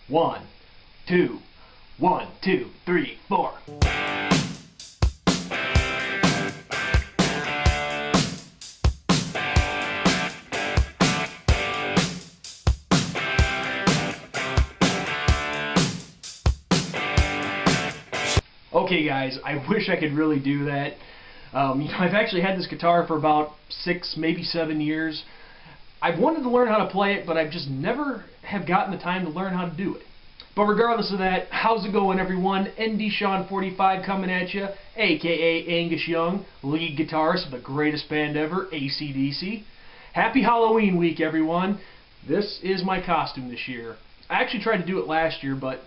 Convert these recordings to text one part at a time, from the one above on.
One, two, 1, 2, 3, 4. Okay guys, I wish I could really do that. I've actually had this guitar for about 6, maybe 7 years. I've wanted to learn how to play it, but I've just never have gotten the time to learn how to do it. But regardless of that, how's it going everyone? ND Sean 45 coming at you, aka Angus Young, lead guitarist of the greatest band ever, AC/DC. Happy Halloween week everyone. This is my costume this year. I actually tried to do it last year, but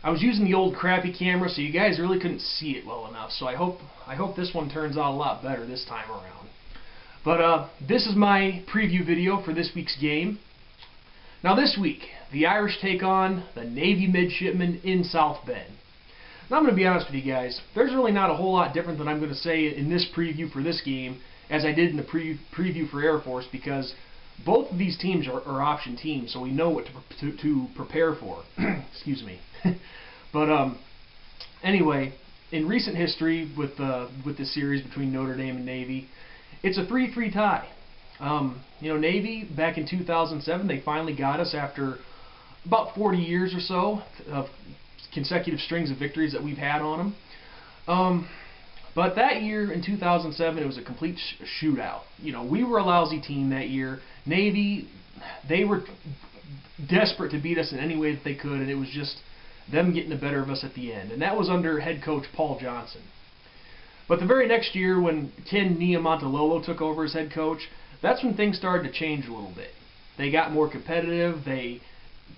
I was using the old crappy camera, so you guys really couldn't see it well enough. So I hope this one turns out a lot better this time around. But this is my preview video for this week's game. Now this week, the Irish take on the Navy midshipmen in South Bend. Now I'm going to be honest with you guys, there's really not a whole lot different than I'm going to say in this preview for this game as I did in the preview for Air Force, because both of these teams are option teams, so we know what to prepare for. Excuse me. But anyway, in recent history with the series between Notre Dame and Navy, it's a 3-3 tie. Navy back in 2007, they finally got us after about 40 years or so of consecutive strings of victories that we've had on them. But that year in 2007, it was a complete shootout. We were a lousy team that year. Navy, they were desperate to beat us in any way that they could, and it was just them getting the better of us at the end. And that was under head coach Paul Johnson. But the very next year, when Ken Niumatalolo took over as head coach, that's when things started to change a little bit. They got more competitive. They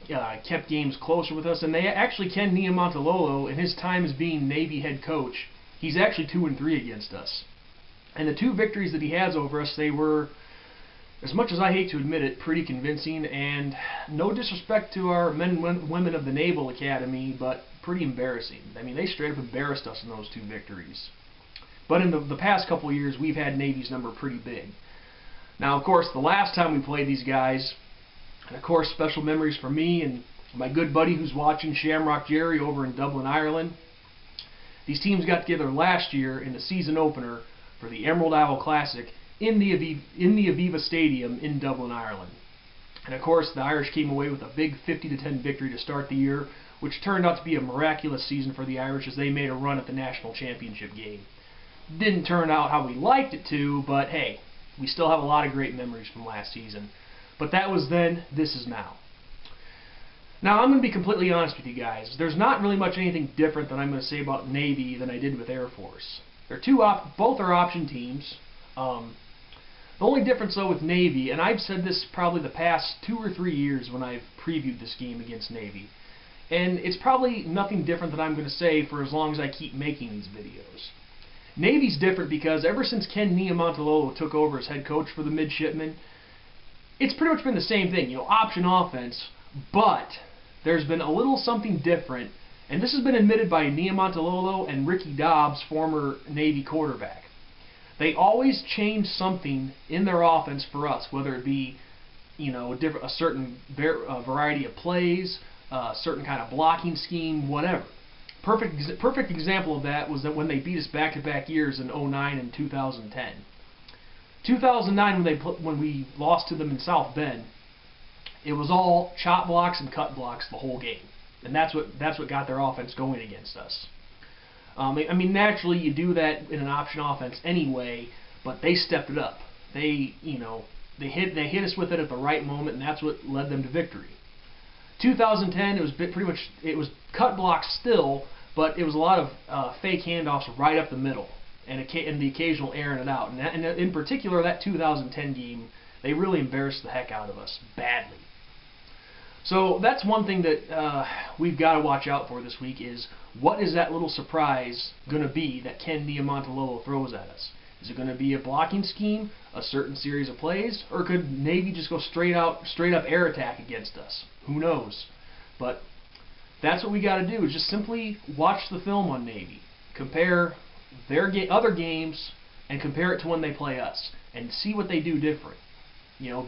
kept games closer with us, and Ken Niumatalolo, in his time as being Navy head coach, he's actually 2-3 against us. And the 2 victories that he has over us, they were, as much as I hate to admit it, pretty convincing, and no disrespect to our men and women of the Naval Academy, but pretty embarrassing. I mean, they straight up embarrassed us in those 2 victories. But in the past couple of years, we've had Navy's number pretty big. Now, of course, the last time we played these guys, and of course, special memories for me and my good buddy who's watching, Shamrock Jerry, over in Dublin, Ireland. These teams got together last year in the season opener for the Emerald Isle Classic in the Aviva Stadium in Dublin, Ireland. And of course, the Irish came away with a big 50-10 victory to start the year, which turned out to be a miraculous season for the Irish as they made a run at the national championship game. Didn't turn out how we liked it to, but hey, we still have a lot of great memories from last season. But that was then, this is now. Now, I'm going to be completely honest with you guys. There's not really much anything different that I'm going to say about Navy than I did with Air Force. Both are option teams. The only difference, though, with Navy, and I've said this probably the past 2 or 3 years when I've previewed this game against Navy, and it's probably nothing different that I'm going to say for as long as I keep making these videos. Navy's different because ever since Ken Niumatalolo took over as head coach for the midshipmen, it's pretty much been the same thing, option offense, but there's been a little something different, and this has been admitted by Niumatalolo and Ricky Dobbs, former Navy quarterback. They always change something in their offense for us, whether it be a certain variety of plays, a certain kind of blocking scheme, whatever. Perfect example of that was that when they beat us back-to-back years in 2009 and 2010. 2009, when we lost to them in South Bend, it was all chop blocks and cut blocks the whole game, and that's what got their offense going against us. I mean, naturally you do that in an option offense anyway, but they stepped it up. They hit us with it at the right moment, and that's what led them to victory. 2010, it was cut blocks still, but it was a lot of fake handoffs right up the middle, and the occasional airing it out. And in particular, that 2010 game, they really embarrassed the heck out of us badly. So that's one thing that we've got to watch out for this week is, what is that little surprise going to be that Ken Niumatalolo throws at us? Is it going to be a blocking scheme, a certain series of plays, or could Navy just go straight up air attack against us? Who knows? But that's what we got to do, is just simply watch the film on Navy, compare their other games, and compare it to when they play us, and see what they do different.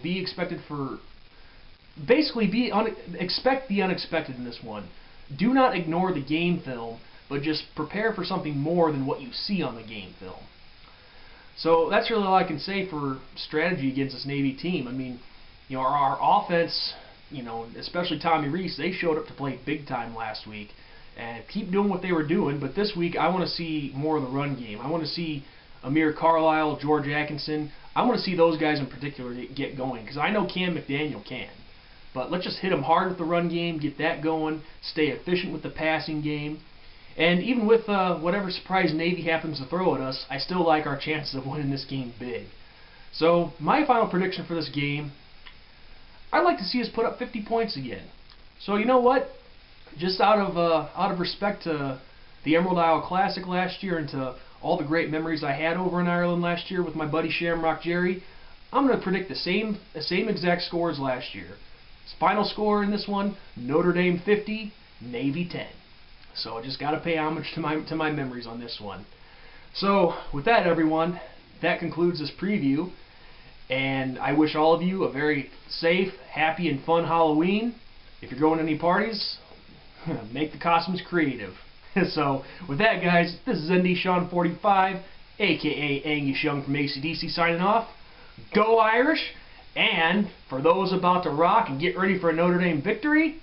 Be expected for basically expect the unexpected in this one. Do not ignore the game film, but just prepare for something more than what you see on the game film. So that's really all I can say for strategy against this Navy team. I mean, our offense, especially Tommy Reese, they showed up to play big time last week and keep doing what they were doing. But this week, I want to see more of the run game. I want to see Amir Carlisle, George Atkinson. I want to see those guys in particular get going, because I know Cam McDaniel can. But let's just hit them hard with the run game, get that going, stay efficient with the passing game. And even with whatever surprise Navy happens to throw at us, I still like our chances of winning this game big. So my final prediction for this game, I'd like to see us put up 50 points again. So you know what? Just out of respect to the Emerald Isle Classic last year and to all the great memories I had over in Ireland last year with my buddy Shamrock Jerry, I'm going to predict the same exact score as last year. Final score in this one, Notre Dame 50, Navy 10. So I just got to pay homage to my memories on this one. So with that, everyone, that concludes this preview. And I wish all of you a very safe, happy, and fun Halloween. If you're going to any parties, make the costumes creative. So with that, guys, this is ND Sean 45, aka Angus Young from AC/DC, signing off. Go Irish! And for those about to rock and get ready for a Notre Dame victory,